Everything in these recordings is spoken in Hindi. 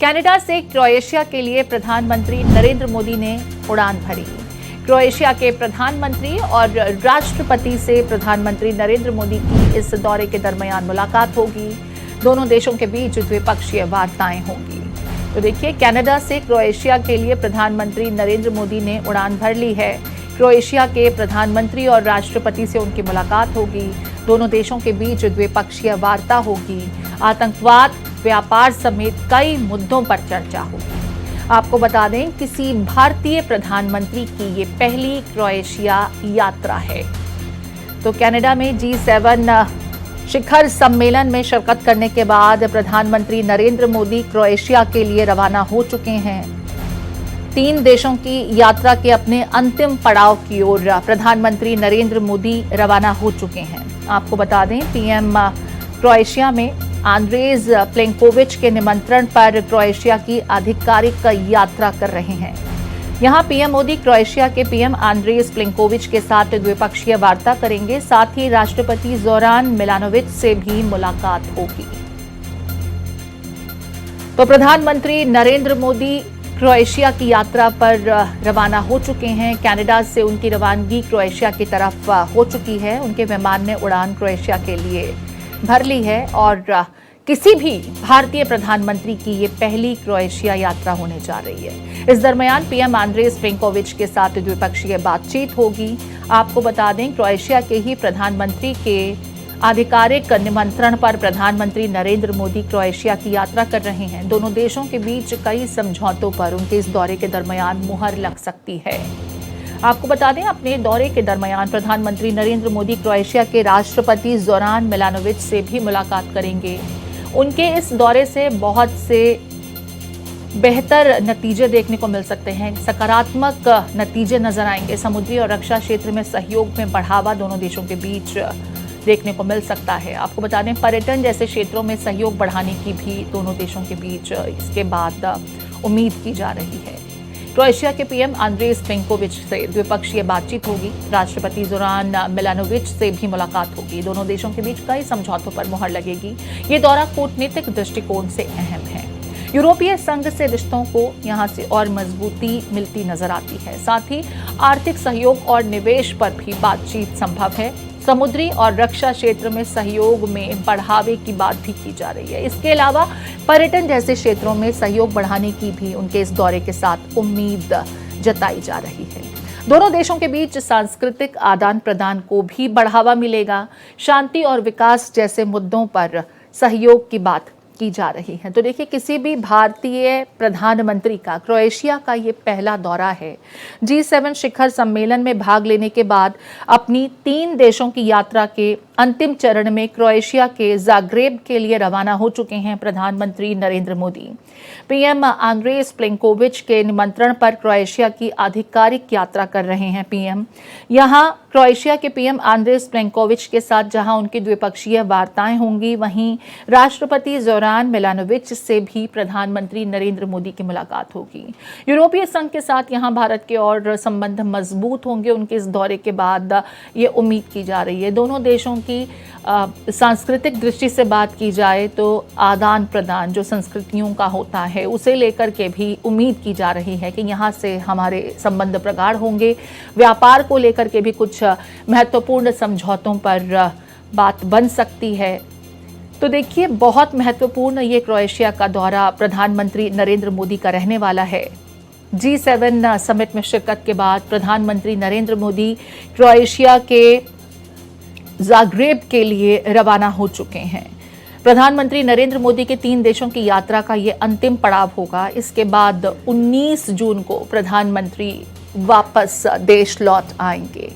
कनाडा से क्रोएशिया के लिए प्रधानमंत्री नरेंद्र मोदी ने उड़ान भरी। क्रोएशिया के प्रधानमंत्री और राष्ट्रपति से प्रधानमंत्री नरेंद्र मोदी की इस दौरे के दरमियान मुलाकात होगी। दोनों देशों के बीच द्विपक्षीय वार्ताएं होंगी। तो देखिए, कनाडा से क्रोएशिया के लिए प्रधानमंत्री नरेंद्र मोदी ने उड़ान भर ली है। क्रोएशिया के प्रधानमंत्री और राष्ट्रपति से उनकी मुलाकात होगी। दोनों देशों के बीच द्विपक्षीय वार्ता होगी। आतंकवाद, व्यापार समेत कई मुद्दों पर चर्चा होगी। आपको बता दें, किसी भारतीय प्रधानमंत्री की ये पहली क्रोएशिया यात्रा है। तो कनाडा में G7 शिखर सम्मेलन में शिरकत करने के बाद प्रधानमंत्री नरेंद्र मोदी क्रोएशिया के लिए रवाना हो चुके हैं। 3 देशों की यात्रा के अपने अंतिम पड़ाव की ओर प्रधानमंत्री नरेंद्र मोदी रवाना हो चुके हैं। आपको बता दें, पीएम क्रोएशिया में आंद्रेज प्लेंकोविच के निमंत्रण पर क्रोएशिया की आधिकारिक यात्रा कर रहे हैं। यहां पीएम मोदी क्रोएशिया के पीएम आंद्रेज प्लेंकोविच के साथ द्विपक्षीय वार्ता करेंगे। साथ ही राष्ट्रपति जोरान मिलानोविच से भी मुलाकात होगी। तो प्रधानमंत्री नरेंद्र मोदी क्रोएशिया की यात्रा पर रवाना हो चुके हैं। कनाडा से उनकी रवानगी क्रोएशिया की तरफ हो चुकी है। उनके विमान ने उड़ान क्रोएशिया के लिए भर ली है और किसी भी भारतीय प्रधानमंत्री की ये पहली क्रोएशिया यात्रा होने जा रही है। इस दरमियान पीएम आंद्रेज प्लेंकोविच के साथ द्विपक्षीय बातचीत होगी। आपको बता दें, क्रोएशिया के ही प्रधानमंत्री के आधिकारिक निमंत्रण पर प्रधानमंत्री नरेंद्र मोदी क्रोएशिया की यात्रा कर रहे हैं। दोनों देशों के बीच कई समझौतों पर उनके इस दौरे के दरमियान मुहर लग सकती है। आपको बता दें, अपने दौरे के दरमियान प्रधानमंत्री नरेंद्र मोदी क्रोएशिया के राष्ट्रपति जोरान मिलानोविच से भी मुलाकात करेंगे। उनके इस दौरे से बहुत से बेहतर नतीजे देखने को मिल सकते हैं। सकारात्मक नतीजे नजर आएंगे। समुद्री और रक्षा क्षेत्र में सहयोग में बढ़ावा दोनों देशों के बीच देखने को मिल सकता है। आपको बता दें, पर्यटन जैसे क्षेत्रों में सहयोग बढ़ाने की भी दोनों देशों के बीच इसके बाद उम्मीद की जा रही है। क्रोएशिया के पीएम आंद्रेज प्लेंकोविच से द्विपक्षीय बातचीत होगी। राष्ट्रपति जोरान मिलानोविच से भी मुलाकात होगी। दोनों देशों के बीच कई समझौतों पर मुहर लगेगी। ये दौरा कूटनीतिक दृष्टिकोण से अहम है। यूरोपीय संघ से रिश्तों को यहां से और मजबूती मिलती नजर आती है। साथ ही आर्थिक सहयोग और निवेश पर भी बातचीत संभव है। समुद्री और रक्षा क्षेत्र में सहयोग में बढ़ावे की बात भी की जा रही है। इसके अलावा पर्यटन जैसे क्षेत्रों में सहयोग बढ़ाने की भी उनके इस दौरे के साथ उम्मीद जताई जा रही है। दोनों देशों के बीच सांस्कृतिक आदान प्रदान को भी बढ़ावा मिलेगा। शांति और विकास जैसे मुद्दों पर सहयोग की बात की जा रही है। तो देखिए, किसी भी भारतीय प्रधानमंत्री का क्रोएशिया का ये पहला दौरा है। G7 शिखर सम्मेलन में भाग लेने के बाद अपनी 3 देशों की यात्रा के अंतिम चरण में क्रोएशिया के जाग्रेब के लिए रवाना हो चुके हैं प्रधानमंत्री नरेंद्र मोदी। पीएम आंद्रेज प्लेंकोविच के निमंत्रण पर क्रोएशिया की आधिकारिक यात्रा कर रहे हैं पीएम। यहां क्रोएशिया के पीएम आंद्रेज प्लेंकोविच के साथ जहां उनकी द्विपक्षीय वार्ताएं होंगी, वहीं राष्ट्रपति जोरान मिलानोविच से भी प्रधानमंत्री नरेंद्र मोदी की मुलाकात होगी। यूरोपीय संघ के साथ यहां भारत के और संबंध मजबूत होंगे। उनके इस दौरे के बाद ये उम्मीद की जा रही है। दोनों देशों की सांस्कृतिक दृष्टि से बात की जाए तो आदान प्रदान जो संस्कृतियों का होता है, उसे लेकर के भी उम्मीद की जा रही है कि यहाँ से हमारे संबंध प्रगाढ़ होंगे। व्यापार को लेकर के भी कुछ महत्वपूर्ण समझौतों पर बात बन सकती है। तो देखिए, बहुत महत्वपूर्ण ये क्रोएशिया का दौरा प्रधानमंत्री नरेंद्र मोदी का रहने वाला है। G7 समिट में शिरकत के बाद प्रधानमंत्री नरेंद्र मोदी क्रोएशिया के जाग्रेब के लिए रवाना हो चुके हैं। प्रधानमंत्री नरेंद्र मोदी के 3 देशों की यात्रा का ये अंतिम पड़ाव होगा। इसके बाद 19 जून को प्रधानमंत्री वापस देश लौट आएंगे।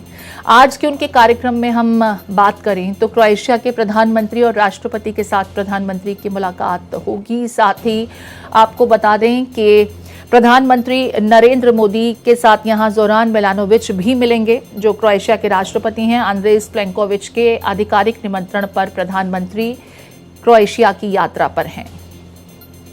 आज के उनके कार्यक्रम में हम बात करें तो क्रोएशिया के प्रधानमंत्री और राष्ट्रपति के साथ प्रधानमंत्री की मुलाकात होगी। साथ ही आपको बता दें कि प्रधानमंत्री नरेंद्र मोदी के साथ यहां जोरान मिलानोविच भी मिलेंगे, जो क्रोएशिया के राष्ट्रपति हैं। आंद्रेज प्लेंकोविच के आधिकारिक निमंत्रण पर प्रधानमंत्री क्रोएशिया की यात्रा पर हैं।